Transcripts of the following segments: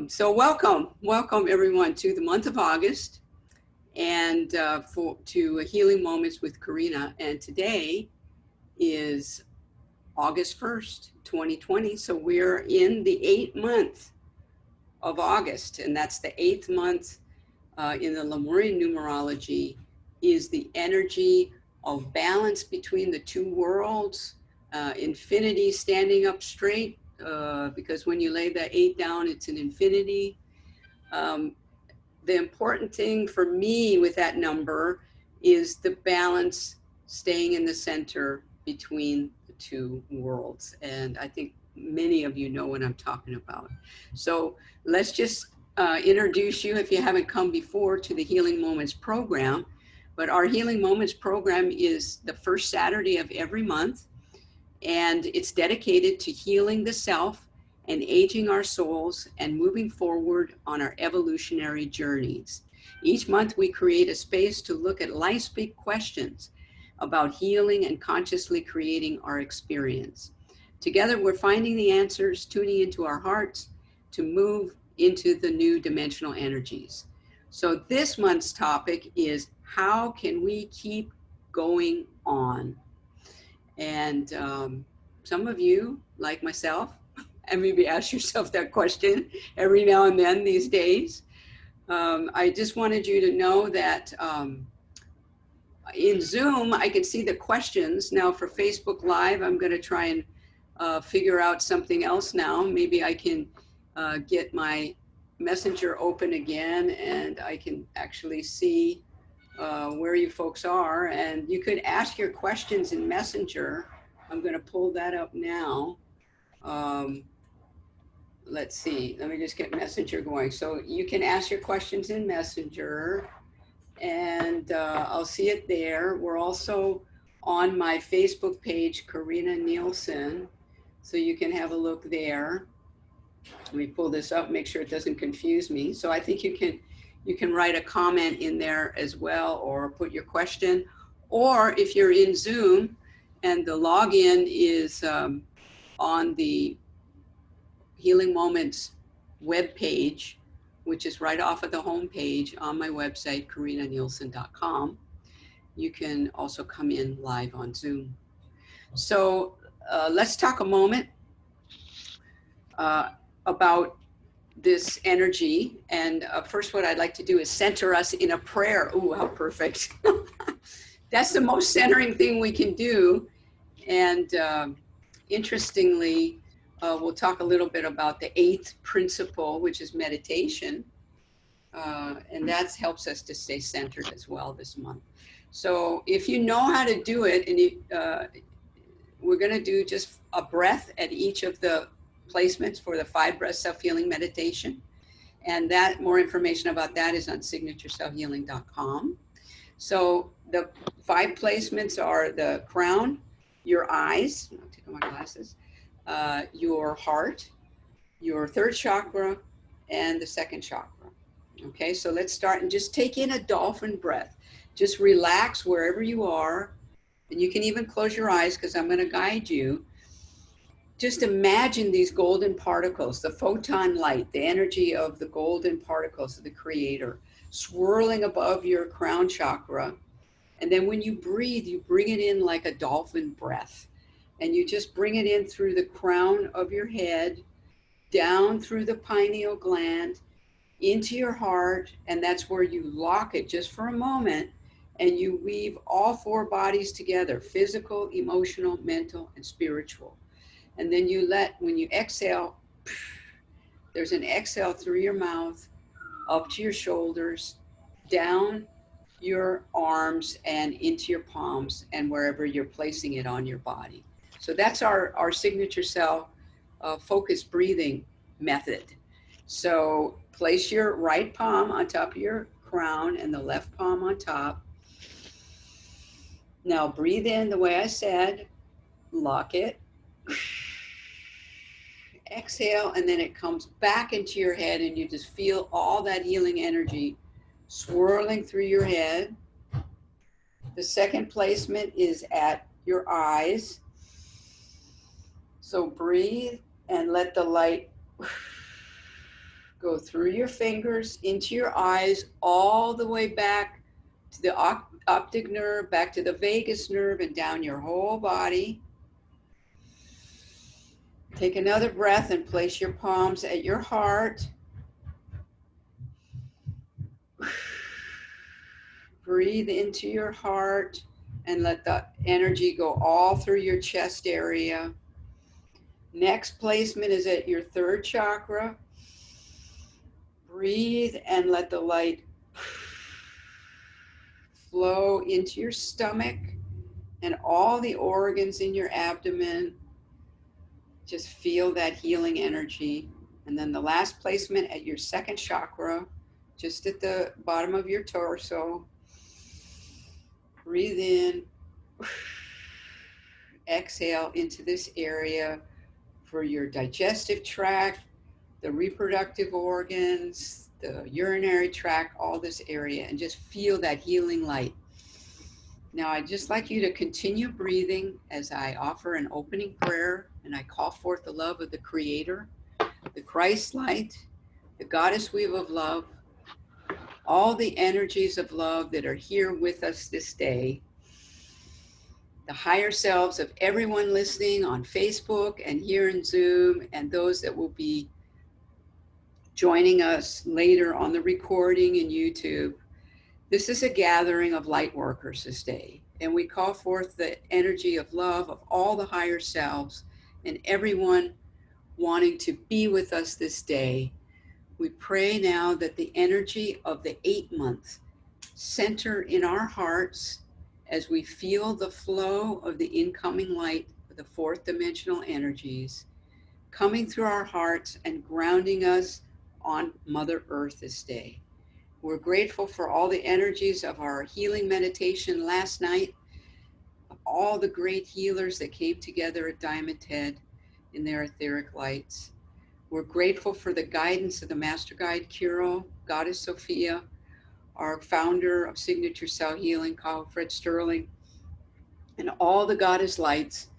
So welcome everyone to the month of August and to Healing Moments with Karinna. And today is August 1st, 2020. So we're in the 8th month of August, and that's the 8th month in the Lemurian numerology, is the energy of balance between the two worlds, infinity standing up straight, because when you lay the 8 down, it's an infinity. The important thing for me with that number is the balance staying in the center between the two worlds. And I think many of you know what I'm talking about. So let's just introduce you, if you haven't come before, to the Healing Moments program. But our Healing Moments program is the first Saturday of every month, and it's dedicated to healing the self and aging our souls and moving forward on our evolutionary journeys. Each month we create a space to look at life's big questions about healing and consciously creating our experience. Together we're finding the answers, tuning into our hearts to move into the new dimensional energies. So this month's topic is, how can we keep going on? And some of you, like myself, and maybe ask yourself that question every now and then these days. I just wanted you to know that in Zoom, I can see the questions. Now for Facebook Live, I'm going to try and figure out something else now. Maybe I can get my Messenger open again, and I can actually see where you folks are. And you could ask your questions in Messenger. I'm going to pull that up now. Let's see, let me just get Messenger going. So you can ask your questions in Messenger, and I'll see it there. We're also on my Facebook page, Karinna Nielsen, so you can have a look there. Let me pull this up, make sure it doesn't confuse me. So I think you can write a comment in there as well, or put your question. Or if you're in Zoom and the login is on the Healing Moments web page, which is right off of the home page on my website, KarinnaNielsen.com. You can also come in live on Zoom. So let's talk a moment about this energy. And first, what I'd like to do is center us in a prayer. Ooh, how perfect. That's the most centering thing we can do. And interestingly, we'll talk a little bit about the 8th principle, which is meditation. And that helps us to stay centered as well this month. So if you know how to do it, and we're going to do just a breath at each of the placements for the 5 breath self-healing meditation. And that, more information about that is on signatureselfhealing.com. So the 5 placements are the crown, your eyes, I'll take off my glasses, your heart, your 3rd chakra, and the 2nd chakra. Okay, so let's start and just take in a dolphin breath. Just relax wherever you are, and you can even close your eyes because I'm going to guide you. Just imagine these golden particles, the photon light, the energy of the golden particles of the Creator, swirling above your crown chakra. And then when you breathe, you bring it in like a dolphin breath. And you just bring it in through the crown of your head, down through the pineal gland, into your heart, and that's where you lock it just for a moment, and you weave all 4 bodies together: physical, emotional, mental, and spiritual. And then you when you exhale, there's an exhale through your mouth, up to your shoulders, down your arms, and into your palms, and wherever you're placing it on your body. So that's our signature cell focused breathing method. So place your right palm on top of your crown and the left palm on top. Now breathe in the way I said, lock it, exhale, and then it comes back into your head, and you just feel all that healing energy swirling through your head. The 2nd placement is at your eyes. So breathe and let the light go Go through your fingers, into your eyes, all the way back to the optic nerve, back to the vagus nerve, and down your whole body. Take another breath and place your palms at your heart. Breathe into your heart and let the energy go all through your chest area. Next placement is at your third chakra. Breathe and let the light flow into your stomach and all the organs in your abdomen. Just feel that healing energy. And then the last placement at your second chakra, just at the bottom of your torso. Breathe in, exhale into this area for your digestive tract, the reproductive organs, the urinary tract, all this area, and just feel that healing light. Now, I'd just like you to continue breathing as I offer an opening prayer and I call forth the love of the Creator, the Christ light, the Goddess weave of love, all the energies of love that are here with us this day, the higher selves of everyone listening on Facebook and here in Zoom, and those that will be joining us later on the recording in YouTube. This is a gathering of light workers this day, and we call forth the energy of love of all the higher selves and everyone wanting to be with us this day. We pray now that the energy of the 8 months center in our hearts as we feel the flow of the incoming light of the fourth dimensional energies coming through our hearts and grounding us on Mother Earth this day. We're grateful for all the energies of our healing meditation last night, of all the great healers that came together at Diamond Head in their etheric lights. We're grateful for the guidance of the Master Guide Kirill, Goddess Sophia, our founder of Signature Cell Healing, Carl Fred Sterling, and all the Goddess lights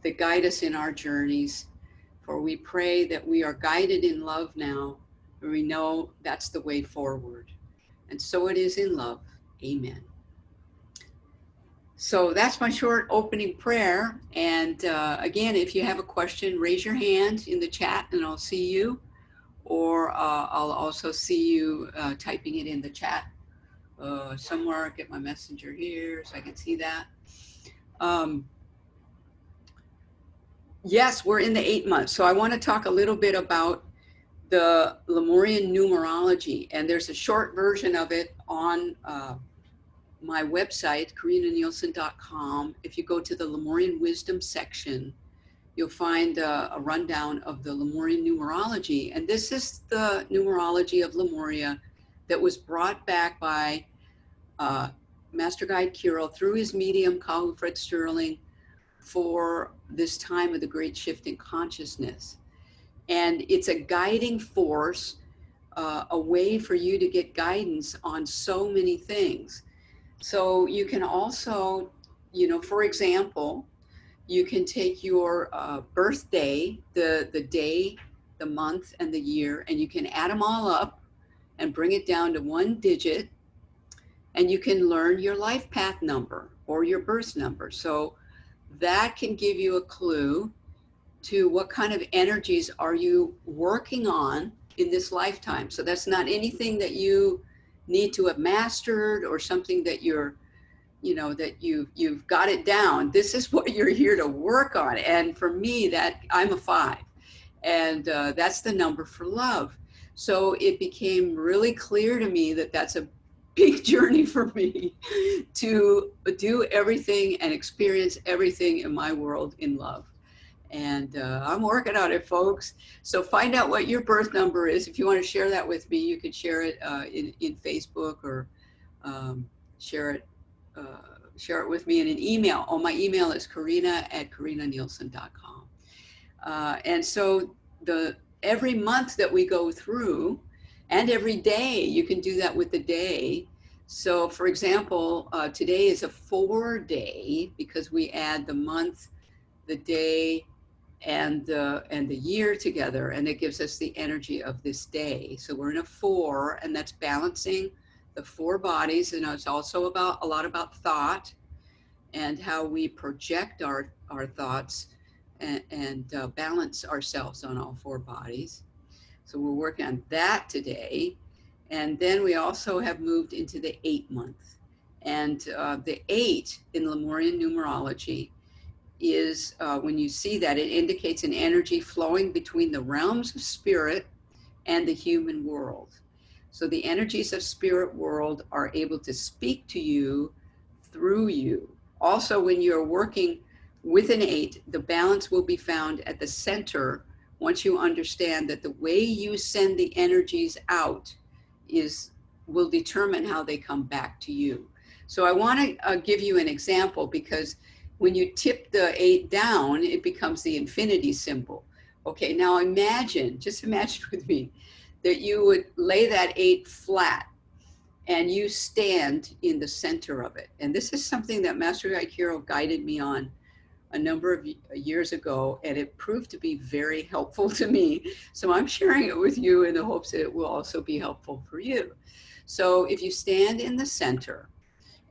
that guide us in our journeys. For we pray that we are guided in love now, and we know that's the way forward. And so it is in love. Amen. So that's my short opening prayer. And again, if you have a question, raise your hand in the chat and I'll see you. Or I'll also see you typing it in the chat somewhere. Get my messenger here so I can see that. Yes, we're in the 8 months. So I want to talk a little bit about the Lemurian numerology. And there's a short version of it on my website, KarinnaNielsen.com. If you go to the Lemurian Wisdom section, you'll find a rundown of the Lemurian numerology. And this is the numerology of Lemuria that was brought back by Master Guide Kirill through his medium, Kahu Fred Sterling, for this time of the great shift in consciousness. And it's a guiding force, a way for you to get guidance on so many things. So you can also, for example, you can take your birthday, the day, the month, and the year, and you can add them all up and bring it down to one digit, and you can learn your life path number or your birth number. So that can give you a clue to what kind of energies are you working on in this lifetime. So that's not anything that you need to have mastered or something that you're, that you've got it down. This is what you're here to work on. And for me, that I'm a 5, and that's the number for love. So it became really clear to me that that's a big journey for me to do everything and experience everything in my world in love. And I'm working on it, folks. So find out what your birth number is. If you want to share that with me, you can share it in Facebook, or share it with me in an email. Oh, my email is Karinna@KarinnaNielsen.com. And so every month that we go through, and every day, you can do that with the day. So for example, today is a 4-day because we add the month, the day, and the year together, and it gives us the energy of this day. So we're in a 4, and that's balancing the 4 bodies. And it's also about a lot about thought and how we project our thoughts and balance ourselves on all 4 bodies. So we're working on that today. And then we also have moved into the 8 month. And the 8 in Lemurian numerology is, when you see that, it indicates an energy flowing between the realms of spirit and the human world. So the energies of spirit world are able to speak to you through you. Also, when you're working with an 8, the balance will be found at the center once you understand that the way you send the energies out will determine how they come back to you. So I want to give you an example, because when you tip the 8 down, it becomes the infinity symbol. Okay, now just imagine with me that you would lay that 8 flat and you stand in the center of it. And this is something that Master Guide Kiro guided me on a number of years ago, and it proved to be very helpful to me. So I'm sharing it with you in the hopes that it will also be helpful for you. So if you stand in the center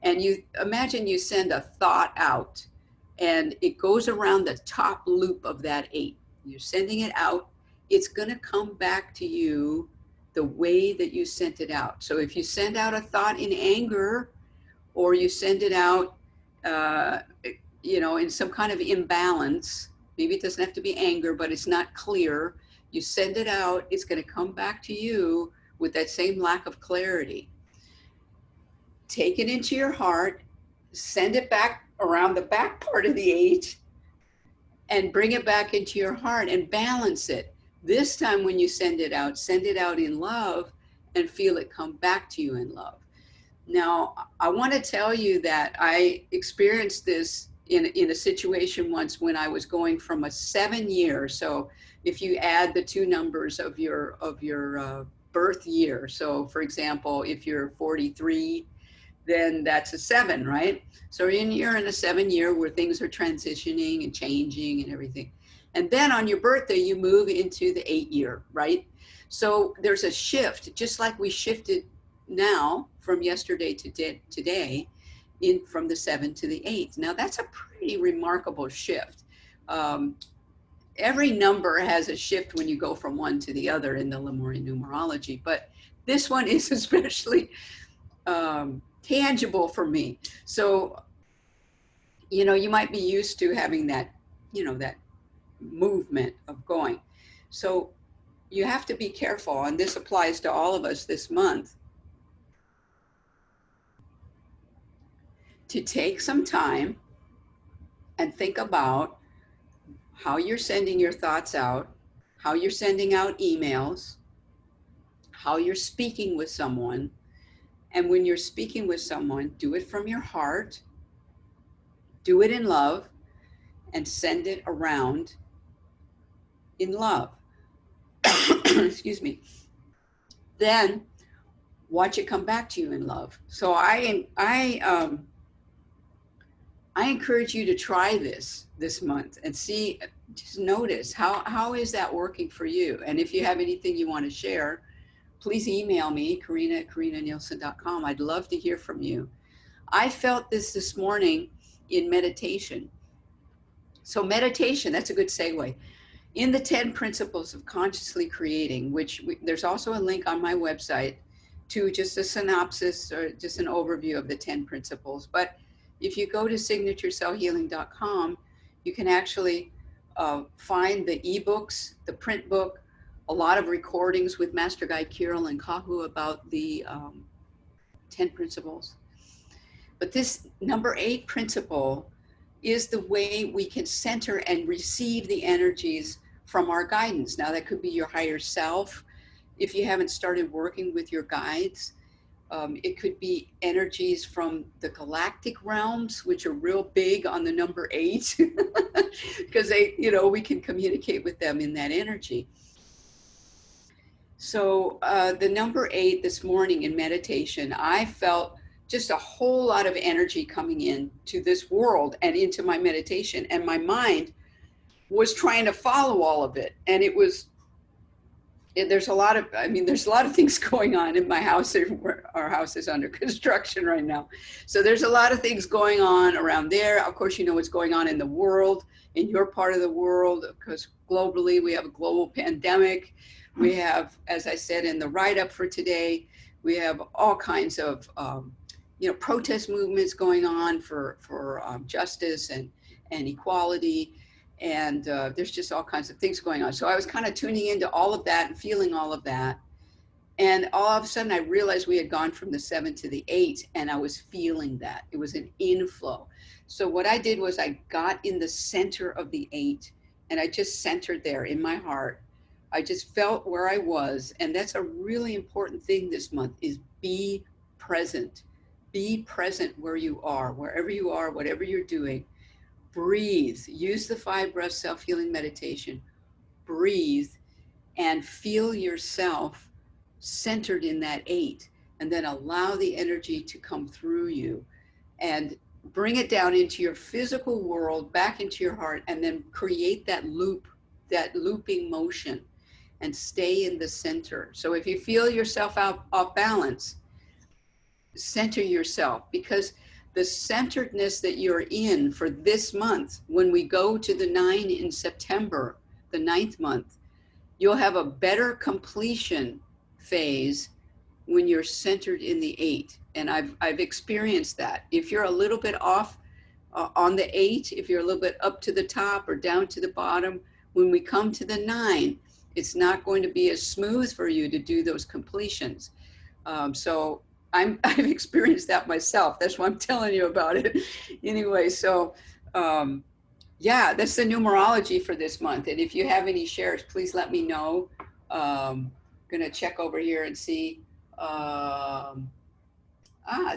and you imagine you send a thought out and it goes around the top loop of that 8, you're sending it out, it's going to come back to you the way that you sent it out. So if you send out a thought in anger, or you send it out in some kind of imbalance, maybe it doesn't have to be anger, but it's not clear, you send it out, it's going to come back to you with that same lack of clarity. Take it into your heart, send it back around the back part of the 8, and bring it back into your heart and balance it. This time when you send it out in love and feel it come back to you in love. Now, I want to tell you that I experienced this in a situation once when I was going from a 7 year. So if you add the 2 numbers of your birth year, so for example, if you're 43, then that's a 7, right? So you're in a 7 year where things are transitioning and changing and everything. And then on your birthday, you move into the 8 year, right? So there's a shift, just like we shifted now from yesterday to today, from the 7 to the 8. Now that's a pretty remarkable shift. Every number has a shift when you go from one to the other in the Lemurian numerology, but this one is especially tangible for me. So, you might be used to having that, that movement of going. So you have to be careful, and this applies to all of us this month, to take some time and think about how you're sending your thoughts out, how you're sending out emails, how you're speaking with someone. And when you're speaking with someone, do it from your heart, do it in love, and send it around in love. Excuse me. Then watch it come back to you in love. So I encourage you to try this month and see, just notice how is that working for you. And if you have anything you want to share, please email me, Karinna@KarinnaNielsen.com. I'd love to hear from you. I felt this morning in meditation. So meditation, that's a good segue. In the 10 principles of consciously creating, there's also a link on my website to just a synopsis or just an overview of the 10 principles. But if you go to signaturecellhealing.com, you can actually find the ebooks, the print book, a lot of recordings with Master Guide Kirill and Kahu about the 10 principles. But this number 8 principle is the way we can center and receive the energies from our guidance. Now that could be your higher self. If you haven't started working with your guides, it could be energies from the galactic realms, which are real big on the number 8, because we can communicate with them in that energy. So the number 8 this morning in meditation, I felt just a whole lot of energy coming in to this world and into my meditation, and my mind was trying to follow all of it. And there's a lot of things going on in my house. Our house is under construction right now. So there's a lot of things going on around there. Of course, you know what's going on in the world, in your part of the world, because globally we have a global pandemic. We have, as I said in the write-up for today, we have all kinds of protest movements going on for justice and equality. And there's just all kinds of things going on. So I was kind of tuning into all of that and feeling all of that. And all of a sudden I realized we had gone from the 7 to the 8, and I was feeling that. It was an inflow. So what I did was I got in the center of the 8, and I just centered there in my heart. I just felt where I was. And that's a really important thing this month, is be present. Be present where you are, wherever you are, whatever you're doing. Breathe. Use the 5 breath self-healing meditation. Breathe and feel yourself centered in that 8, and then allow the energy to come through you and bring it down into your physical world, back into your heart, and then create that loop, that looping motion, and stay in the center. So if you feel yourself off balance, center yourself, because the centeredness that you're in for this month, when we go to the 9 in September, the 9th month, you'll have a better completion phase when you're centered in the 8. And I've experienced that. If you're a little bit off on the 8, if you're a little bit up to the top or down to the bottom, when we come to the 9, it's not going to be as smooth for you to do those completions. So I've experienced that myself. That's why I'm telling you about it. Anyway, so yeah, that's the numerology for this month. And if you have any shares, please let me know. Gonna check over here and see.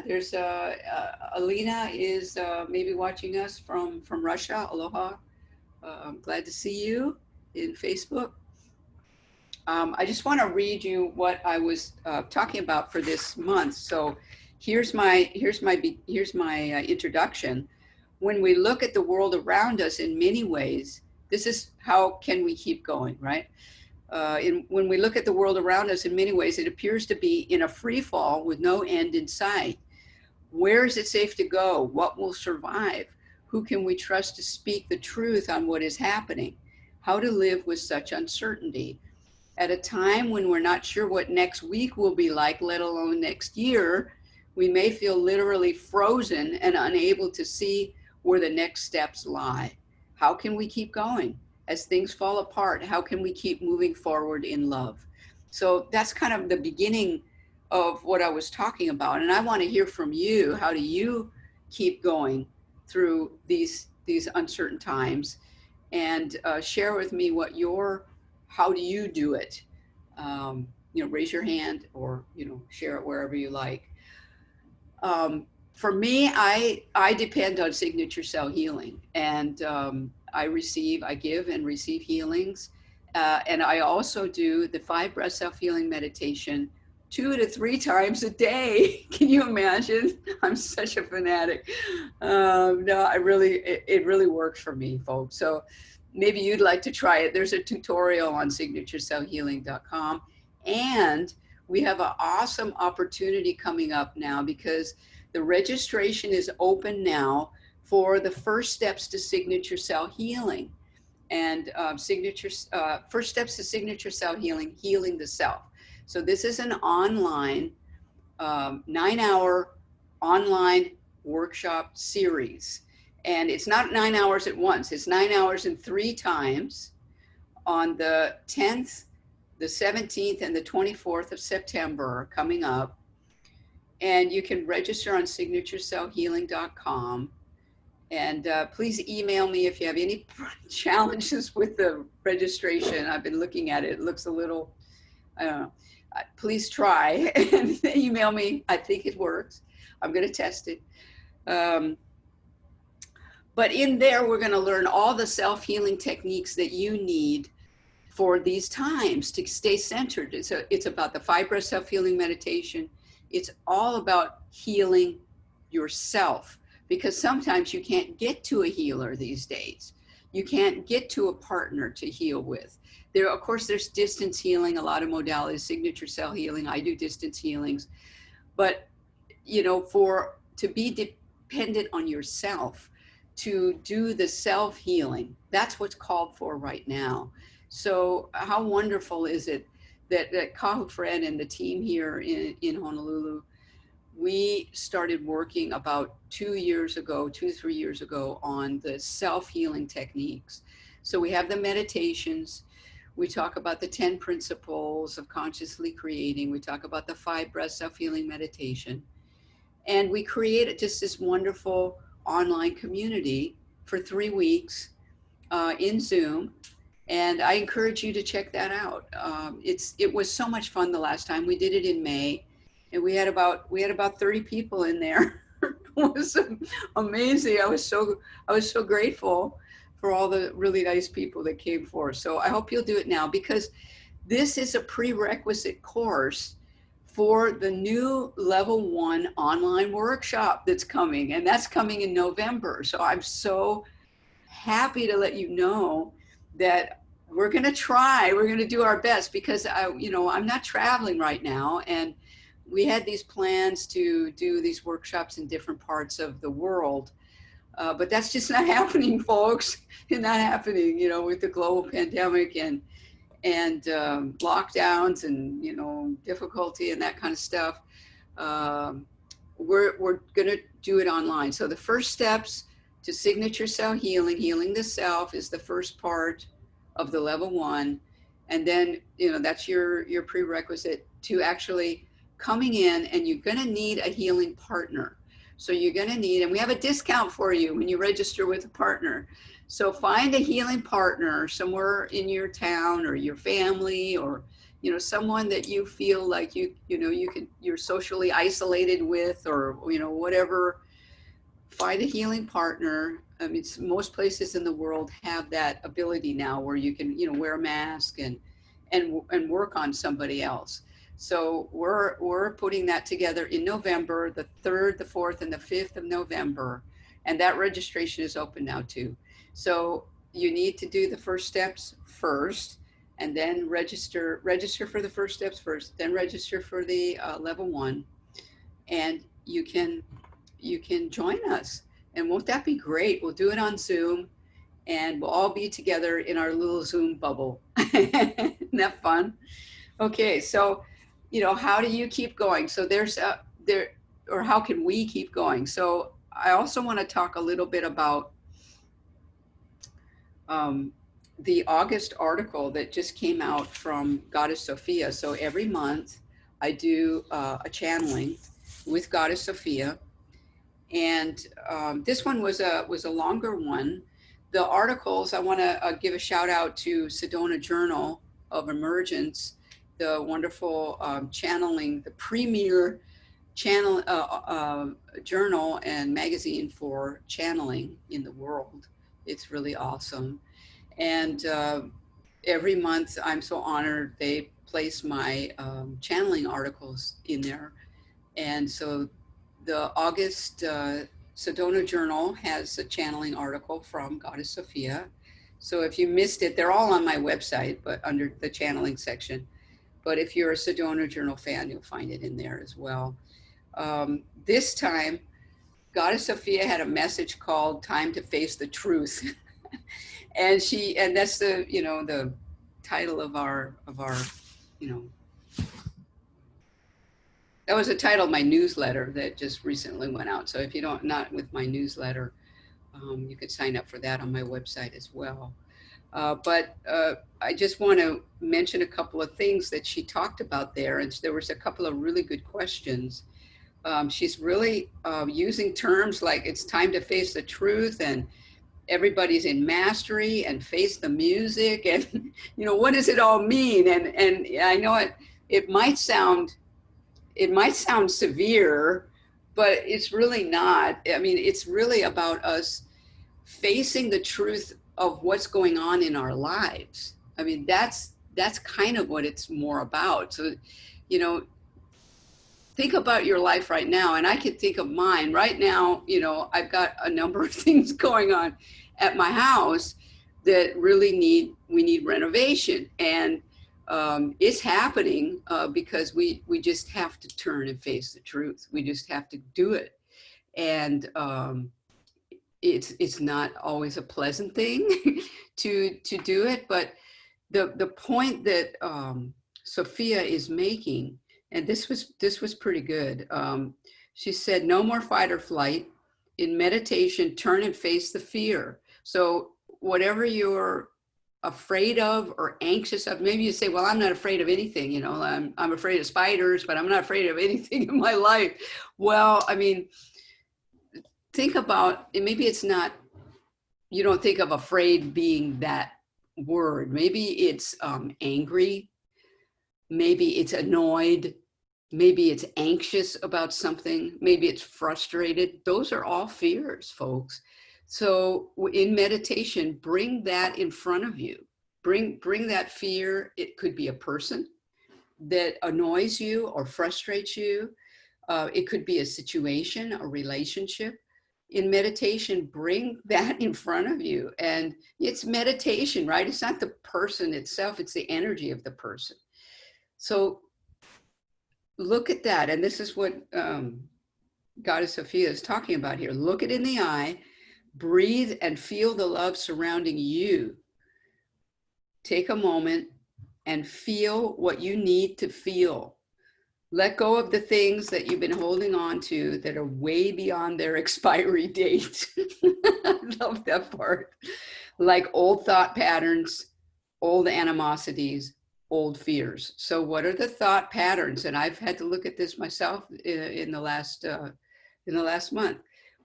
There's Alina is maybe watching us from Russia. Aloha. I'm glad to see you in Facebook. I just want to read you what I was talking about for this month. So here's my introduction. When we look at the world around us, in many ways, this is how can we keep going, right? When we look at the world around us, in many ways, it appears to be in a free fall with no end in sight. Where is it safe to go? What will survive? Who can we trust to speak the truth on what is happening? How to live with such uncertainty? At a time when we're not sure what next week will be like, let alone next year, we may feel literally frozen and unable to see where the next steps lie. How can we keep going? As things fall apart, how can we keep moving forward in love? So that's kind of the beginning of what I was talking about. And I want to hear from you. How do you keep going through these uncertain times? And share with me how do you do it? Raise your hand, or, share it wherever you like. For me, I depend on signature cell healing, and I give and receive healings. And I also do the 5 breath self-healing meditation 2 to 3 times a day. Can you imagine? I'm such a fanatic. No, it really works for me, folks. So maybe you'd like to try it. There's a tutorial on signaturecellhealing.com. And we have an awesome opportunity coming up now, because the registration is open now for the first steps to signature cell healing. And first steps to signature cell healing, healing the self. So this is an online 9-hour online workshop series. And it's not 9 hours at once. It's 9 hours in 3 times on the 10th, the 17th, and the 24th of September coming up. And you can register on signaturecellhealing.com. And please email me if you have any challenges with the registration. I've been looking at it. It looks a little, I don't know. Please try and email me. I think it works. I'm going to test it. But in there, we're going to learn all the self-healing techniques that you need for these times to stay centered. It's about the 5 breath self-healing meditation. It's all about healing yourself, because sometimes you can't get to a healer these days. you can't get to a partner to heal with. There, of course, there's distance healing, a lot of modalities, signature cell healing. I do distance healings, but for to be dependent on yourself to do the self healing, that's what's called for right now. So how wonderful is it that Kahu Fred and the team here in Honolulu, we started working about 3 years ago on the self-healing techniques. So we have the meditations. We talk about the 10 principles of consciously creating. We talk about the 5 breath self-healing meditation. And we created just this wonderful online community for 3 weeks in Zoom. And I encourage you to check that out. It was so much fun the last time. We did it in May, and we had about 30 people in there. It was amazing. I was so grateful for all the really nice people that came forth. So I hope you'll do it now, because this is a prerequisite course for the new level 1 online workshop that's coming, and that's coming in November. So I'm so happy to let you know that we're going to do our best, because I'm not traveling right now, and we had these plans to do these workshops in different parts of the world, but that's just not happening, folks. It's not happening, with the global pandemic and lockdowns and difficulty and that kind of stuff. We're going to do it online. So the first steps to signature cell healing, healing the self, is the first part of the level 1. And then, that's your prerequisite to actually coming in, and you're going to need a healing partner. So you're going to need, and we have a discount for you when you register with a partner. So find a healing partner somewhere in your town or your family, or someone that you feel like you're socially isolated with, or whatever. Find a healing partner. I mean, most places in the world have that ability now, where you can wear a mask and work on somebody else. So we're putting that together in November, the 3rd, the 4th, and the 5th of November, and that registration is open now too. So you need to do the first steps first, and then register for the first steps first, then register for the level 1, and you can join us. And won't that be great? We'll do it on Zoom, and we'll all be together in our little Zoom bubble. Isn't that fun? Okay, so how do you keep going? So how can we keep going? So I also want to talk a little bit about the August article that just came out from Goddess Sophia. So every month I do a channeling with Goddess Sophia, and this one was a longer one. The articles, I want to give a shout out to Sedona Journal of Emergence, the wonderful channeling, the premier channel journal and magazine for channeling in the world. It's really awesome. And every month, I'm so honored, they place my channeling articles in there. And so the August Sedona Journal has a channeling article from Goddess Sophia. So if you missed it, they're all on my website, but under the channeling section. But if you're a Sedona Journal fan, you'll find it in there as well. This time, Goddess Sophia had a message called "Time to Face the Truth," and that's the the title of our that was the title of my newsletter that just recently went out. So if you not with my newsletter, you could sign up for that on my website as well. But I just want to mention a couple of things that she talked about there. And there was a couple of really good questions. She's really using terms like it's time to face the truth, and everybody's in mastery, and face the music, and what does it all mean? And I know it might sound severe, but it's really not. I mean, it's really about us facing the truth of what's going on in our lives. I mean, that's kind of what it's more about. So, think about your life right now, and I can think of mine right now. I've got a number of things going on at my house, that really we need renovation. And it's happening because we just have to turn and face the truth. We just have to do it. And it's not always a pleasant thing to do it, but the point that Sophia is making, and this was pretty good. She said, no more fight or flight. In meditation, turn and face the fear. So whatever you're afraid of or anxious of, maybe you say, well, I'm not afraid of anything, you know, I'm afraid of spiders, but I'm not afraid of anything in my life. Well, I mean, think about it. Maybe it's not, you don't think of afraid being that word. Maybe it's angry. Maybe it's annoyed. Maybe it's anxious about something. Maybe it's frustrated. Those are all fears, folks. So in meditation, bring that in front of you. Bring that fear. It could be a person that annoys you or frustrates you. It could be a situation, a relationship. In meditation, bring that in front of you. And it's meditation, right? It's not the person itself, it's the energy of the person. So look at that. And this is what Goddess Sophia is talking about here. Look it in the eye, breathe and feel the love surrounding you. Take a moment and feel what you need to feel. Let go of the things that you've been holding on to that are way beyond their expiry date. I love that part. Like old thought patterns, old animosities, old fears. So what are the thought patterns? And I've had to look at this myself in the last month.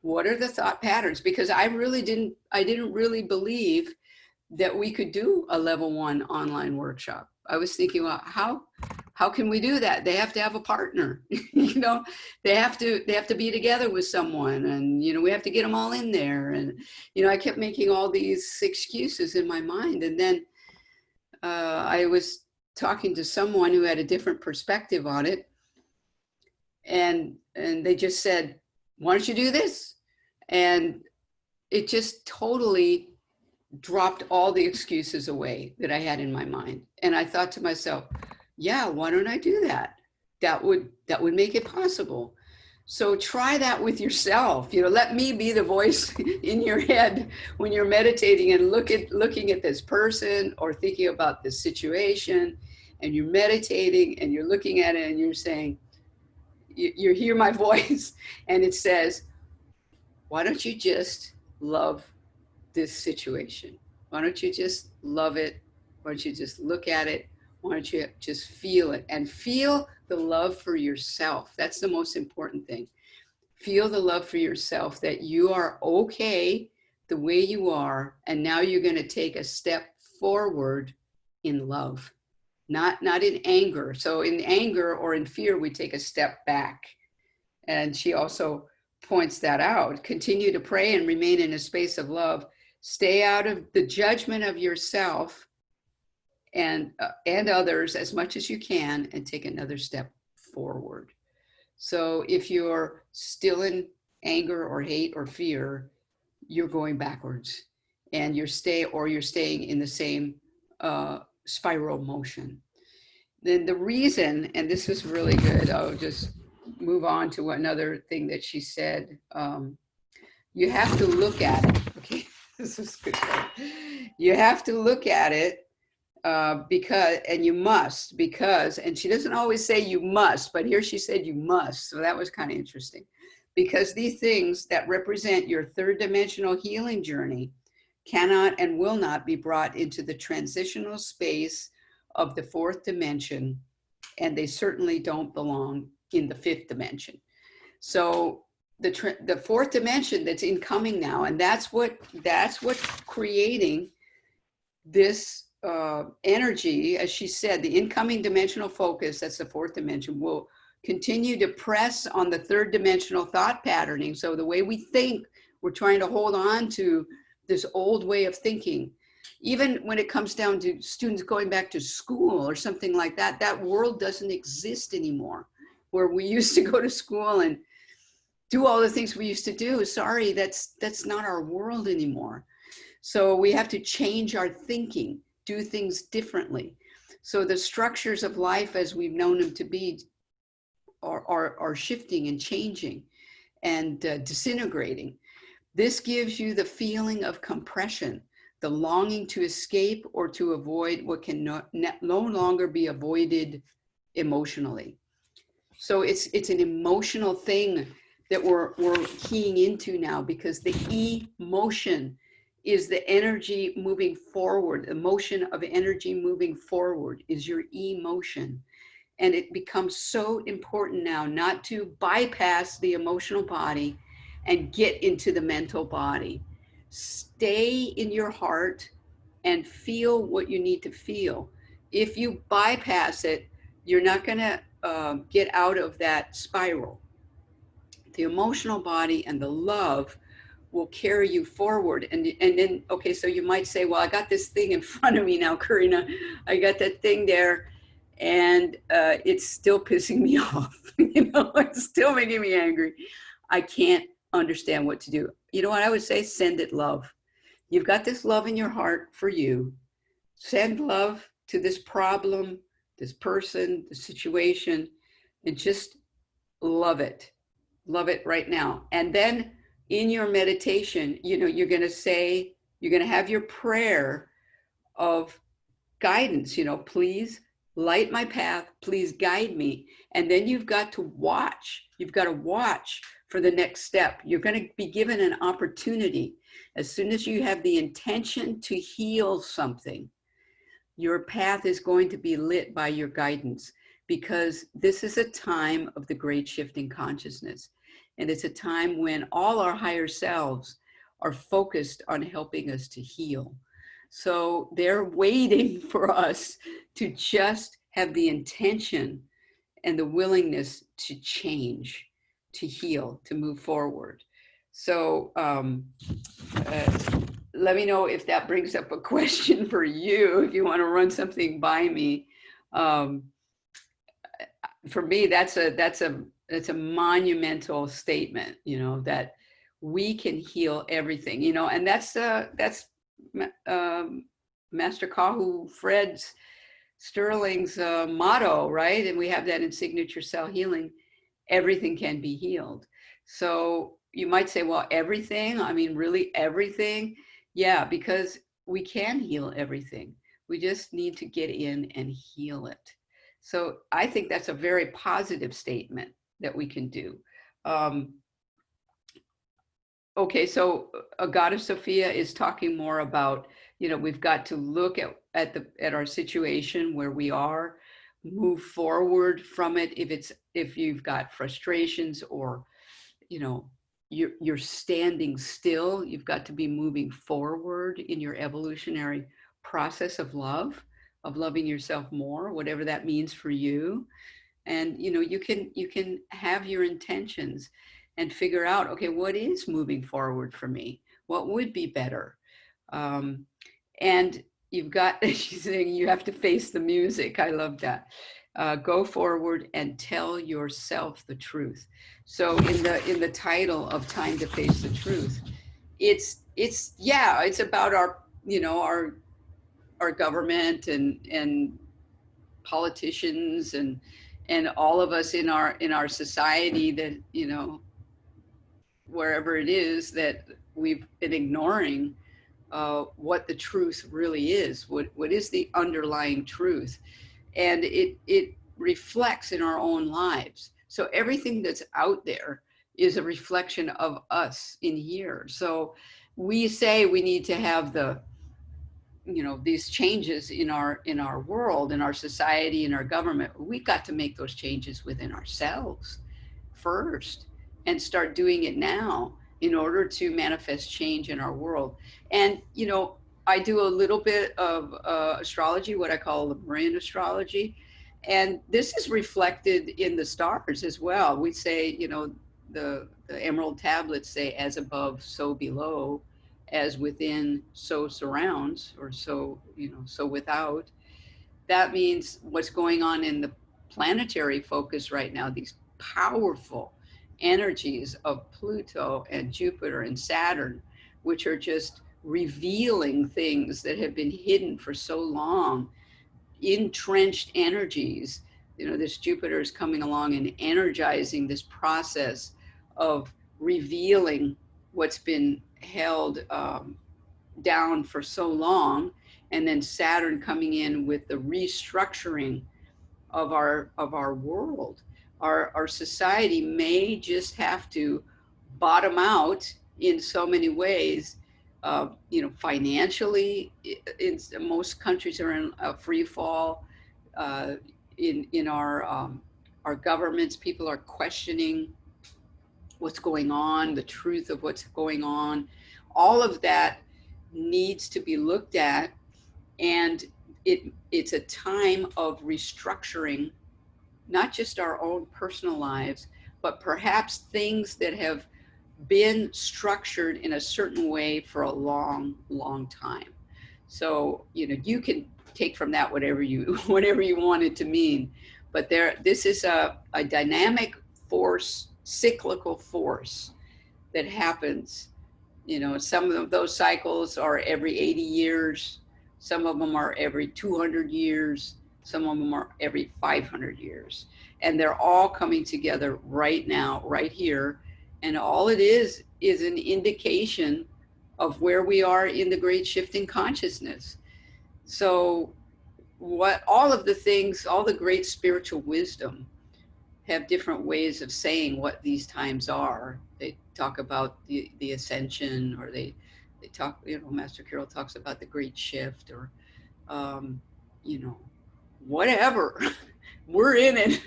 What are the thought patterns? Because I didn't really believe that we could do a level 1 online workshop. I was thinking, well, how can we do that? They have to have a partner, you know, they have to be together with someone, and, you know, we have to get them all in there. And, you know, I kept making all these excuses in my mind. And then I was talking to someone who had a different perspective on it. And they just said, why don't you do this? And it just totally dropped all the excuses away that I had in my mind. And I thought to myself, yeah, why don't I do that? That would make it possible. So try that with yourself. You know, let me be the voice in your head when you're meditating and looking at this person or thinking about this situation, and you're meditating and you're looking at it and you're saying, you hear my voice and it says, why don't you just love this situation? Why don't you just love it? Why don't you just look at it? Why don't you just feel it, and feel the love for yourself? That's the most important thing. Feel the love for yourself, that you are okay the way you are. And now you're going to take a step forward in love, not in anger. So in anger or in fear, we take a step back. And she also points that out. Continue to pray and remain in a space of love. Stay out of the judgment of yourself and others as much as you can, and take another step forward. So if you're still in anger or hate or fear, you're going backwards, and you're staying in the same spiral motion. Then the reason, and this is really good, I'll just move on to another thing that she said. You have to look at it. Okay, this is good. You have to look at it because, and you must, because, and she doesn't always say you must, but here she said you must. So that was kind of interesting, because these things that represent your third dimensional healing journey cannot and will not be brought into the transitional space of the fourth dimension, and they certainly don't belong in the fifth dimension. So the fourth dimension that's incoming now, and that's what's creating this energy. As she said, the incoming dimensional focus, that's the fourth dimension, will continue to press on the third dimensional thought patterning. So the way we think, we're trying to hold on to this old way of thinking. Even when it comes down to students going back to school or something like that, that world doesn't exist anymore, where we used to go to school and do all the things we used to do. Sorry, that's not our world anymore. So we have to change our thinking, do things differently. So the structures of life as we've known them to be are shifting and changing and disintegrating. This gives you the feeling of compression, the longing to escape or to avoid what can no longer be avoided emotionally. So it's an emotional thing that we're keying into now, because the emotion is the energy moving forward. The motion of energy moving forward is your emotion. And it becomes so important now not to bypass the emotional body and get into the mental body. Stay in your heart and feel what you need to feel. If you bypass it, you're not going to get out of that spiral. The emotional body and the love will carry you forward. And then, okay, so you might say, well, I got this thing in front of me now, Karinna. I got that thing there, and it's still pissing me off. It's still making me angry. I can't understand what to do. You know what I would say? Send it love. You've got this love in your heart for you. Send love to this problem, this person, the situation, and just love it. Love it right now. And then in your meditation, you're going to say, you're going to have your prayer of guidance, please light my path, please guide me. And then you've got to watch. You've got to watch for the next step. You're going to be given an opportunity. As soon as you have the intention to heal something, your path is going to be lit by your guidance, because this is a time of the great shifting consciousness. And it's a time when all our higher selves are focused on helping us to heal. So they're waiting for us to just have the intention and the willingness to change, to heal, to move forward. So let me know if that brings up a question for you, if you want to run something by me. For me, that's a monumental statement, that we can heal everything, and that's Master Kahu Fred Sterling's motto, right? And we have that in Signature Cell Healing. Everything can be healed. So you might say, well, everything? I mean, really everything? Yeah, because we can heal everything. We just need to get in and heal it. So I think that's a very positive statement that we can do. Okay, so Goddess Sophia is talking more about, we've got to look at our situation where we are, move forward from it. If you've got frustrations, or you're standing still, you've got to be moving forward in your evolutionary process of love, of loving yourself more, whatever that means for you. And you can have your intentions and figure out, okay, what is moving forward for me? What would be better? And you've got, she's saying, you have to face the music. I love that. Go forward and tell yourself the truth. So in the title of Time to Face the Truth, it's about our, our government and politicians and all of us in our society that, wherever it is that we've been ignoring what the truth really is, what is the underlying truth. And it reflects in our own lives. So everything that's out there is a reflection of us in here. So we say we need to have these changes in our world, in our society, in our government. We've got to make those changes within ourselves first, and start doing it now in order to manifest change in our world. And I do a little bit of astrology, what I call the Marian astrology, and this is reflected in the stars as well. We say, the emerald tablets say, as above, so below, as within, so surrounds, or so, so without. That means what's going on in the planetary focus right now, these powerful energies of Pluto and Jupiter and Saturn, which are just revealing things that have been hidden for so long, entrenched energies. This Jupiter is coming along and energizing this process of revealing what's been held down for so long, and then Saturn coming in with the restructuring of our world. Our society may just have to bottom out in so many ways. Financially, most countries are in a free fall. Uh, in our governments, people are questioning what's going on, the truth of what's going on. All of that needs to be looked at, and it's a time of restructuring, not just our own personal lives, but perhaps things that have been structured in a certain way for a long, long time. So, you can take from that whatever you whatever you want it to mean. But this is a dynamic force, cyclical force that happens. Some of those cycles are every 80 years, some of them are every 200 years, some of them are every 500 years. And they're all coming together right now, right here. And all it is an indication of where we are in the great shift in consciousness. So all of the things, all the great spiritual wisdom have different ways of saying what these times are. They talk about the ascension, or they talk, Master Carol talks about the great shift, or, you know, whatever. We're in it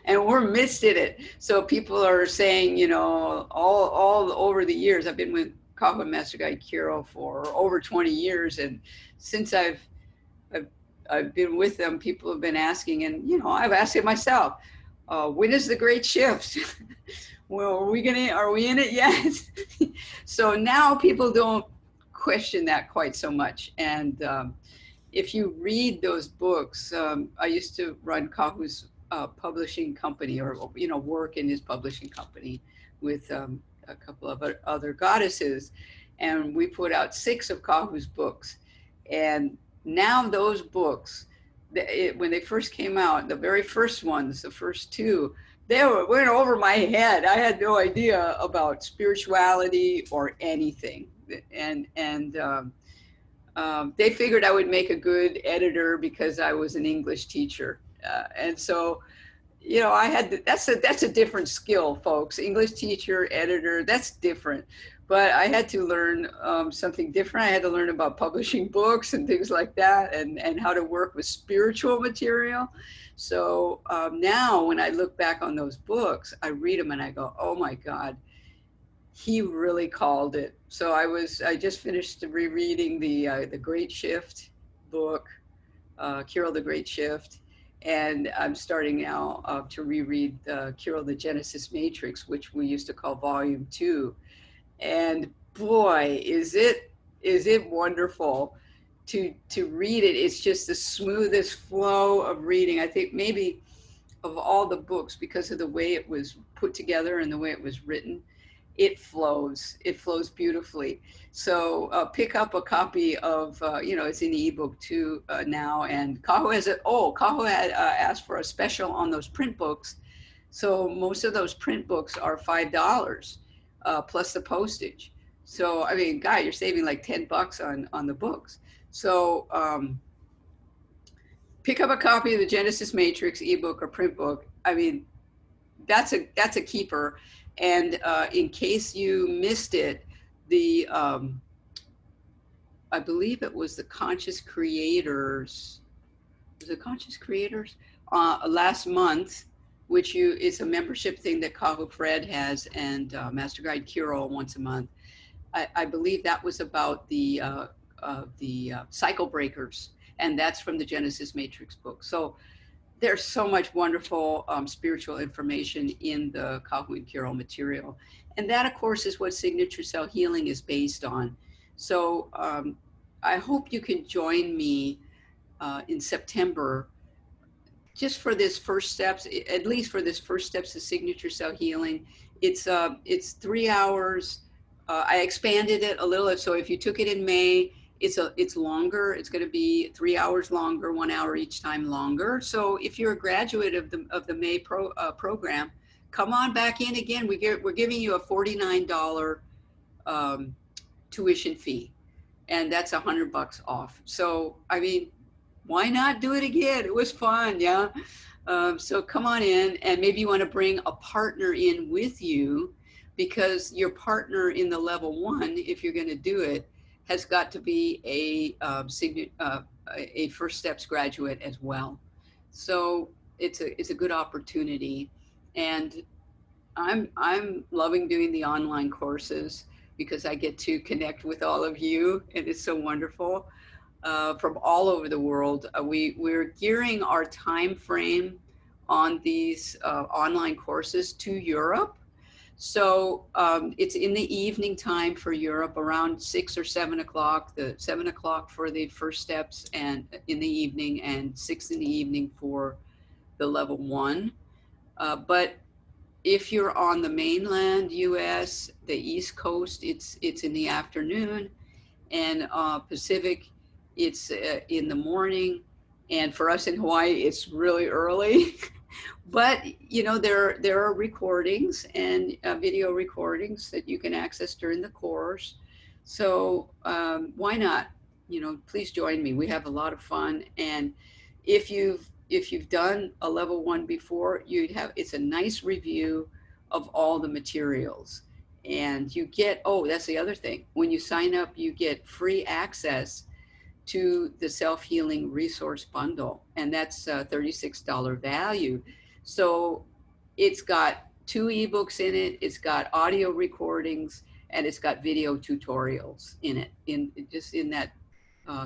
and we're midst in it. So people are saying, all over the years, I've been with Kahu and Master Guide Kiro for over 20 years. And since I've been with them, people have been asking, and, I've asked it myself, when is the great shift? Well, are we in it yet? So now people don't question that quite so much. And if you read those books, I used to run Kahu's publishing company, or, work in his publishing company with a couple of other goddesses. And we put out 6 of Kahu's books. And now those books, when they first came out, the very first ones, the first 2, went over my head. I had no idea about spirituality or anything. And they figured I would make a good editor because I was an English teacher. And so, I had that's a different skill, folks. English teacher, editor, that's different. But I had to learn something different. I had to learn about publishing books and things like that, and how to work with spiritual material. So now when I look back on those books, I read them and I go, oh my God, he really called it. So I just finished rereading the Great Shift book, Kirill the Great Shift. And I'm starting now to reread Kirill the Genesis Matrix, which we used to call Volume 2. And boy, is it wonderful to read it. It's just the smoothest flow of reading. I think maybe of all the books, because of the way it was put together and the way it was written, it flows beautifully. So pick up a copy of, it's in ebook too now. And Kahu had asked for a special on those print books. So most of those print books are $5 plus the postage. So, I mean, God, you're saving like $10 on the books. So pick up a copy of the Genesis Matrix ebook or print book. I mean, that's a keeper. And in case you missed it, I believe it was the Conscious Creators. Was it Conscious Creators? Last month, which it's a membership thing that Kahu Fred has, and Master Guide Kiro once a month. I believe that was about the cycle breakers, and that's from the Genesis Matrix book. So there's so much wonderful spiritual information in the Kahu and Kiro material. And that, of course, is what signature cell healing is based on. So I hope you can join me in September, just for this first steps, at least for this first steps of signature cell healing. It's 3 hours I expanded it a little. So if you took it in May, it's longer. It's going to be 3 hours longer, 1 hour each time longer. So if you're a graduate of the May program, come on back in again. We're giving you a $49 tuition fee, and that's $100 off. So I mean, why not do it again? It was fun, yeah. So come on in, and maybe you want to bring a partner in with you, because your partner in the level 1, if you're going to do it, has got to be a First Steps graduate as well. So it's a good opportunity, and I'm loving doing the online courses because I get to connect with all of you, and it's so wonderful. From all over the world. We're gearing our time frame on these online courses to Europe. So it's in the evening time for Europe, around 6 or 7 o'clock, the 7 o'clock for the First Steps and in the evening, and 6 in the evening for the level 1. But if you're on the mainland US, the East Coast, it's in the afternoon, and Pacific, it's in the morning. And for us in Hawaii, it's really early. But you know, there are recordings and video recordings that you can access during the course. So why not? You know, please join me. We have a lot of fun. And if you've done a level 1 before, it's a nice review of all the materials. And you get, oh, that's the other thing. When you sign up, you get free access to the self-healing resource bundle, and that's a $36 value. So it's got 2 ebooks in it, it's got audio recordings, and it's got video tutorials in it, in that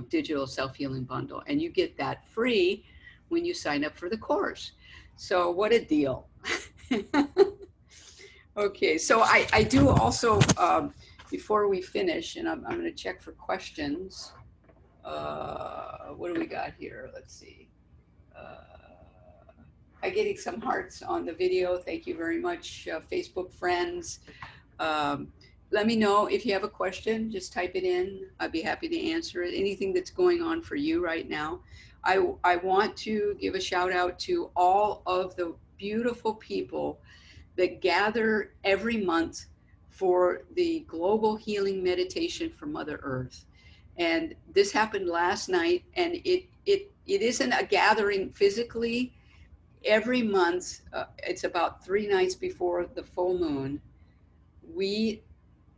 digital self-healing bundle. And you get that free when you sign up for the course. So what a deal. Okay, so I do also, before we finish, and I'm going to check for questions. What do we got here? Let's see. I'm getting some hearts on the video. Thank you very much, Facebook friends. Let me know if you have a question. Just type it in. I'd be happy to answer it. Anything that's going on for you right now. I want to give a shout out to all of the beautiful people that gather every month for the global healing meditation for Mother Earth. And this happened last night, and it isn't a gathering physically. Every month, it's about 3 nights before the full moon,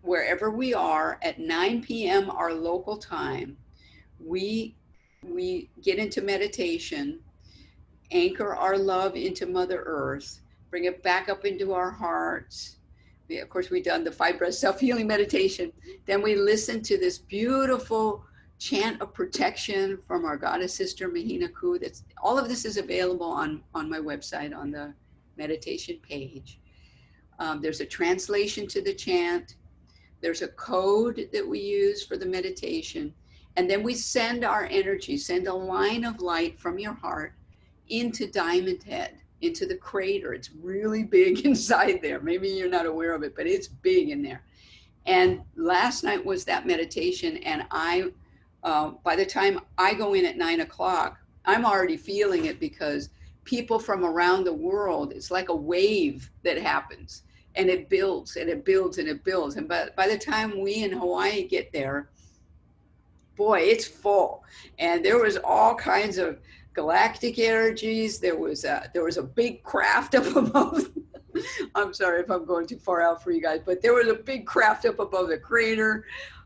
wherever we are at 9 p.m. our local time, we get into meditation, anchor our love into Mother Earth, bring it back up into our hearts. Of course, we've done the 5 breath self-healing meditation. Then we listen to this beautiful chant of protection from our goddess sister, Mahina Ku. All of this is available on my website on the meditation page. There's a translation to the chant. There's a code that we use for the meditation. And then we send our energy, send a line of light from your heart into Diamond Head, into the crater. It's really big inside there. Maybe you're not aware of it, but it's big in there. And last night was that meditation, and by the time I go in at 9 o'clock, I'm already feeling it, because people from around the world, it's like a wave that happens, and it builds and it builds and it builds. And by the time we in Hawaii get there, boy, it's full. And there was all kinds of galactic energies. There was a big craft up above. I'm sorry if I'm going too far out for you guys, but there was a big craft up above the crater.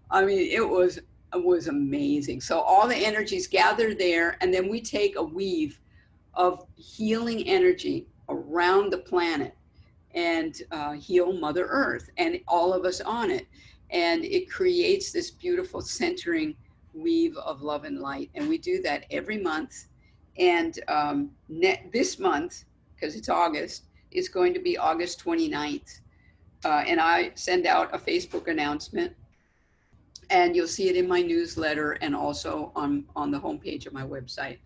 I mean, it was amazing. So all the energies gather there, and then we take a weave of healing energy around the planet and heal Mother Earth and all of us on it. And it creates this beautiful centering weave of love and light. And we do that every month. And this month, because it's August, is going to be August 29th. And I send out a Facebook announcement, and you'll see it in my newsletter and also on the homepage of my website.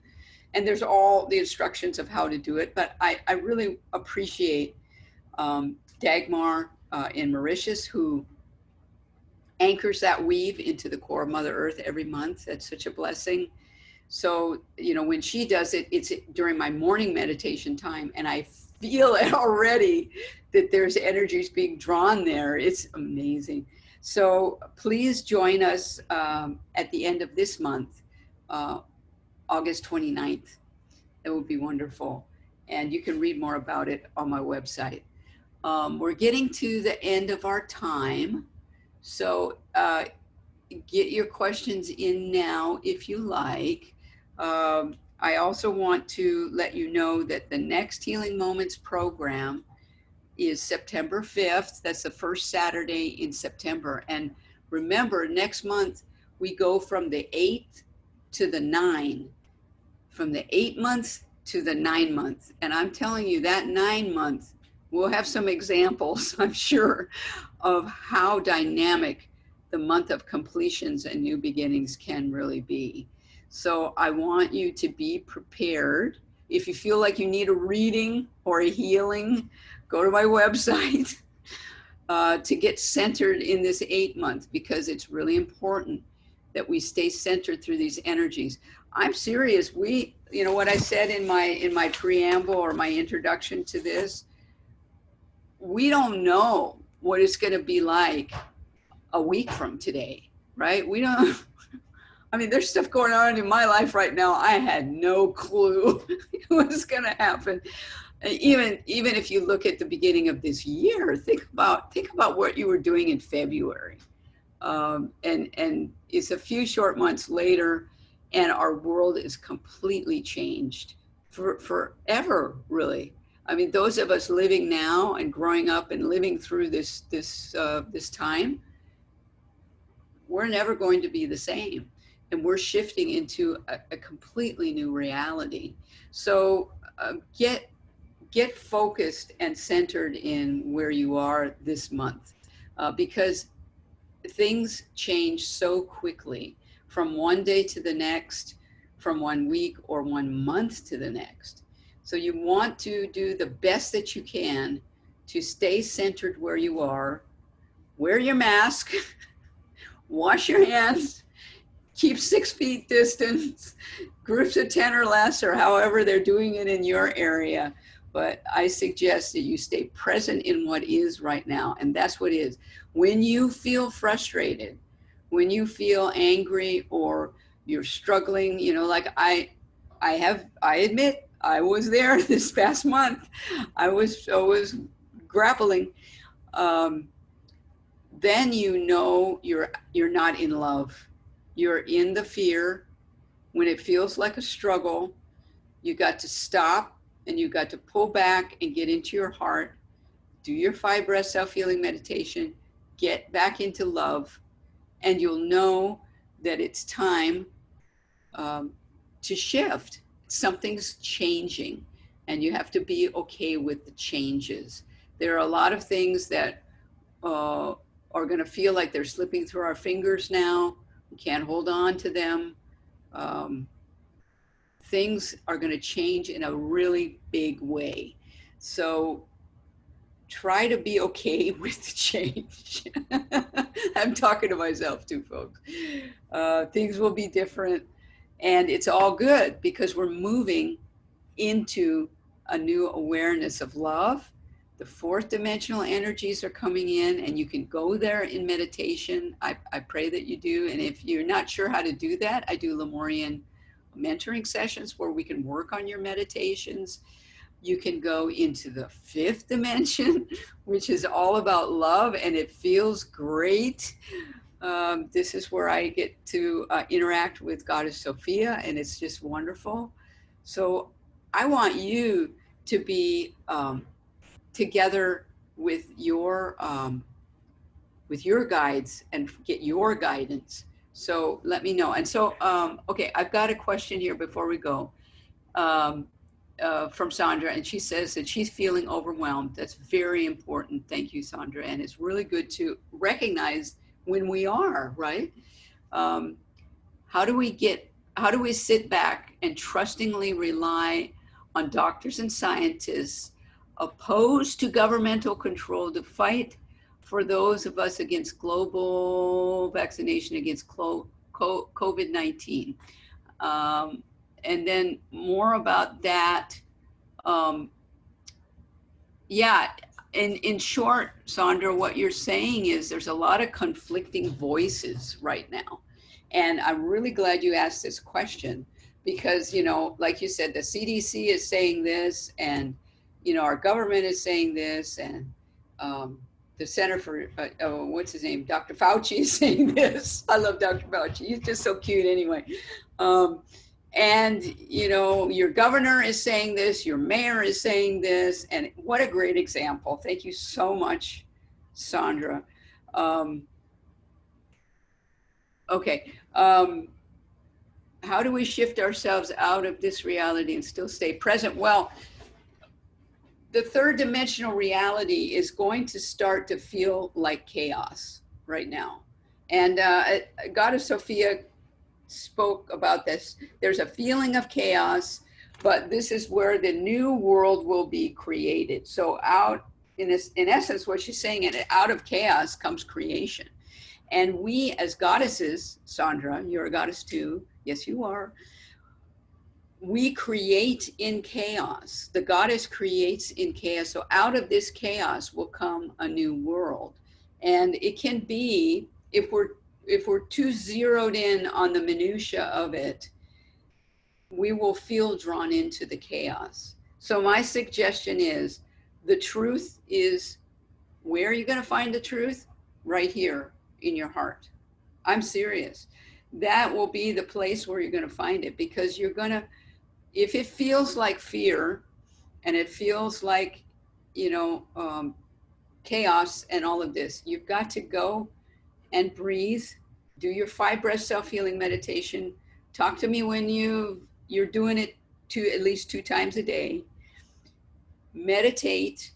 And there's all the instructions of how to do it. But I really appreciate Dagmar in Mauritius, who anchors that weave into the core of Mother Earth every month. That's such a blessing. So, you know, when she does it, it's during my morning meditation time, and I feel it already that there's energies being drawn there. It's amazing. So please join us at the end of this month, uh, August 29th. It would be wonderful. And you can read more about it on my website. We're getting to the end of our time. So get your questions in now if you like. I also want to let you know that the next Healing Moments program is September 5th. That's the first Saturday in September. And remember, next month we go from the 8 to the 9, from the 8 months to the 9 months. And I'm telling you, that 9 month, we'll have some examples, I'm sure, of how dynamic the month of completions and new beginnings can really be. So I want you to be prepared. If you feel like you need a reading or a healing, go to my website to get centered in this 8 month, because it's really important that we stay centered through these energies. I'm serious. We, you know what I said in my preamble or my introduction to this, we don't know what it's going to be like a week from today, right? We don't, I mean, there's stuff going on in my life right now. I had no clue what's going to happen. Even if you look at the beginning of this year, think about what you were doing in February. And it's a few short months later, and our world is completely changed forever, really. I mean, those of us living now and growing up and living through this time, we're never going to be the same, and we're shifting into a completely new reality. So get focused and centered in where you are this month, because things change so quickly from one day to the next, from 1 week or 1 month to the next. So you want to do the best that you can to stay centered where you are. Wear your mask, wash your hands, keep 6 feet distance, groups of 10 or less, or however they're doing it in your area. But I suggest that you stay present in what is right now. And that's what is. When you feel frustrated, when you feel angry, or you're struggling, you know, like I admit I was there this past month. I was grappling. Then you know you're not in love. You're in the fear. When it feels like a struggle, you got to stop and you got to pull back and get into your heart. Do your 5 breath self-healing meditation. Get back into love, and you'll know that it's time to shift. Something's changing, and you have to be okay with the changes. There are a lot of things that are going to feel like they're slipping through our fingers now. We can't hold on to them. Things are going to change in a really big way. So try to be okay with the change. I'm talking to myself too, folks. Things will be different, and it's all good because we're moving into a new awareness of love. The 4th dimensional energies are coming in, and you can go there in meditation. I pray that you do. And if you're not sure how to do that, I do Lemurian mentoring sessions where we can work on your meditations. You can go into the 5th dimension, which is all about love, and it feels great. This is where I get to interact with Goddess Sophia, and it's just wonderful. So I want you to be together with your guides and get your guidance. So let me know. And so, okay, I've got a question here before we go. From Sandra, and she says that she's feeling overwhelmed. That's very important. Thank you, Sandra. And it's really good to recognize when we are, right? How do we sit back and trustingly rely on doctors and scientists opposed to governmental control to fight for those of us against global vaccination against COVID-19. And then more about that. Um, yeah, in short, Sandra, what you're saying is there's a lot of conflicting voices right now. And I'm really glad you asked this question because, you know, like you said, the CDC is saying this, and, you know, our government is saying this, and the Center for, what's his name? Dr. Fauci is saying this. I love Dr. Fauci. He's just so cute anyway. Um, and, you know, your governor is saying this, your mayor is saying this, and what a great example. Thank you so much, Sandra. Um, okay. How do we shift ourselves out of this reality and still stay present? Well, the third dimensional reality is going to start to feel like chaos right now. And Goddess Sophia spoke about this. There's a feeling of chaos, but this is where the new world will be created. So out in essence, what she's saying, out of chaos comes creation. And we as goddesses, Sandra, you're a goddess too. Yes, you are. We create in chaos. The goddess creates in chaos. So out of this chaos will come a new world. And it can be, if we're too zeroed in on the minutia of it, we will feel drawn into the chaos. So my suggestion is, the truth is, where are you going to find the truth? Right here in your heart. I'm serious. That will be the place where you're going to find it, because you're going to, if it feels like fear and it feels like, you know, chaos and all of this, you've got to go and breathe, do your 5 breath self-healing meditation. Talk to me when you're doing it at least 2 times a day. Meditate,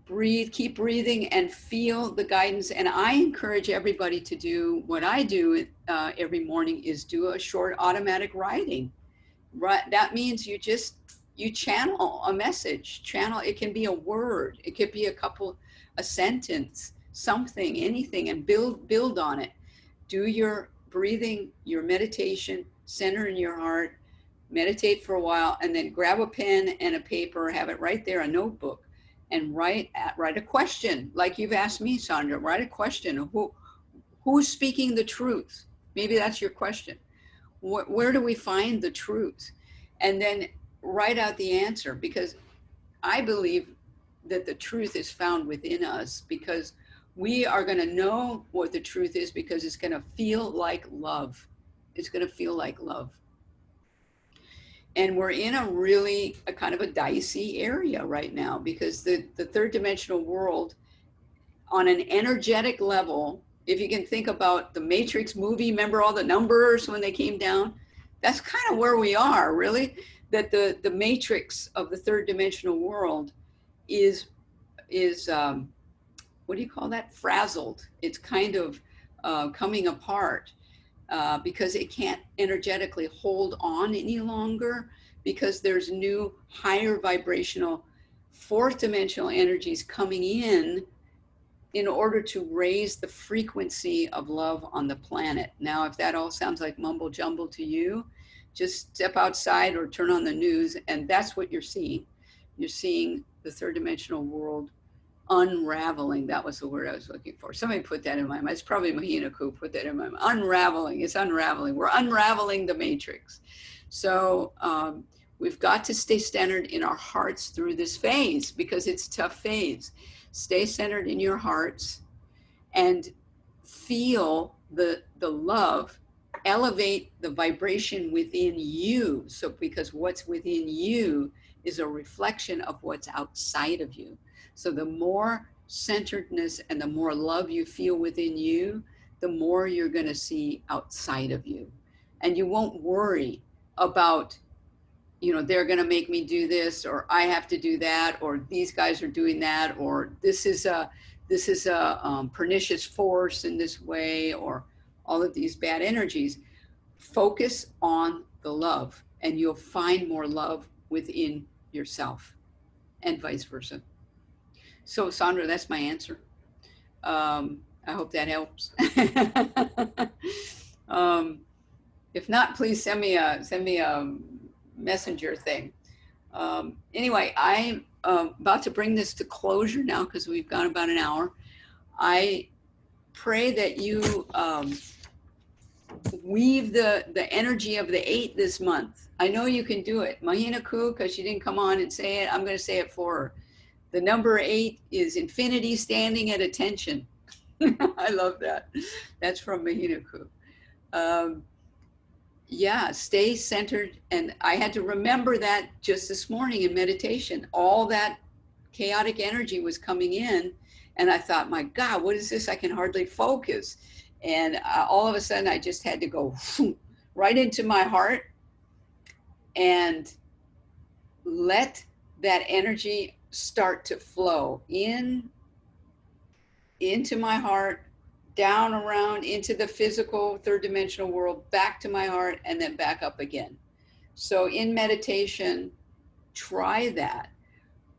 breathe, keep breathing, and feel the guidance. And I encourage everybody to do what I do every morning, is do a short automatic writing. Right, that means you channel a message. Channel, it can be a word, it could be a sentence, something, anything, and build on it. Do your breathing, your meditation, center in your heart, meditate for a while, and then grab a pen and a paper, have it right there, a notebook, and write a question, like you've asked me, Sandra. Write a question. Who's speaking the truth? Maybe that's your question. Where do we find the truth? And then write out the answer, because I believe that the truth is found within us, because we are going to know what the truth is, because it's going to feel like love. It's going to feel like love. And we're in a kind of a dicey area right now, because the third dimensional world, on an energetic level, if you can think about the Matrix movie, remember all the numbers when they came down? That's kind of where we are, really. That the matrix of the third dimensional world is what do you call that? Frazzled. It's kind of coming apart because it can't energetically hold on any longer, because there's new higher vibrational fourth dimensional energies coming in order to raise the frequency of love on the planet. Now, if that all sounds like mumble jumble to you, just step outside or turn on the news, and that's what you're seeing. You're seeing the third dimensional world unraveling. That was the word I was looking for. Somebody put that in my mind. It's probably Mahina who put that in my mind. Unraveling. It's unraveling. We're unraveling the matrix. So we've got to stay centered in our hearts through this phase, because it's a tough phase. Stay centered in your hearts and feel the love, elevate the vibration within you. So, because what's within you is a reflection of what's outside of you. So the more centeredness and the more love you feel within you, the more you're going to see outside of you. And you won't worry about, you know, they're going to make me do this, or I have to do that, or these guys are doing that, or this is a pernicious force in this way, or all of these bad energies. Focus on the love, and you'll find more love within yourself, and vice versa. So, Sandra, that's my answer. I hope that helps. um, if not, please send me a messenger thing. Anyway, I'm about to bring this to closure now because we've gone about an hour. I pray that you weave the energy of the 8 this month. I know you can do it. Mahina Ku, because she didn't come on and say it, I'm going to say it for her. The number 8 is infinity standing at attention. I love that. That's from Mahina Ku. Um, yeah, stay centered. And I had to remember that just this morning in meditation. All that chaotic energy was coming in. And I thought, my God, what is this? I can hardly focus. And all of a sudden, I just had to go right into my heart and let that energy start to flow into my heart, down around into the physical third dimensional world, back to my heart, and then back up again. So in meditation, try that.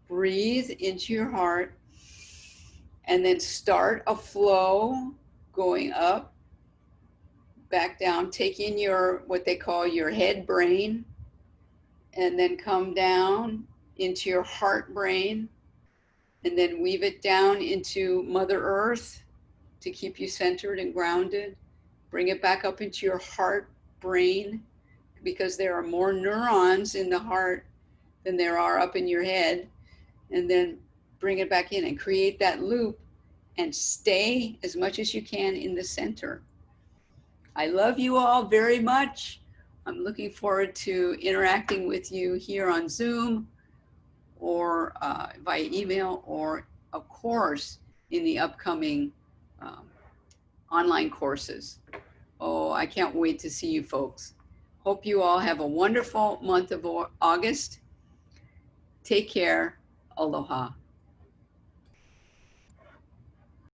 Breathe into your heart and then start a flow going up, back down. Take in your, what they call your head brain, and then come down into your heart brain, and then weave it down into Mother Earth to keep you centered and grounded. Bring it back up into your heart brain, because there are more neurons in the heart than there are up in your head. And then bring it back in and create that loop and stay as much as you can in the center. I love you all very much. I'm looking forward to interacting with you here on Zoom or via email, or of course in the upcoming um, online courses. Oh, I can't wait to see you folks. Hope you all have a wonderful month of August. Take care. Aloha.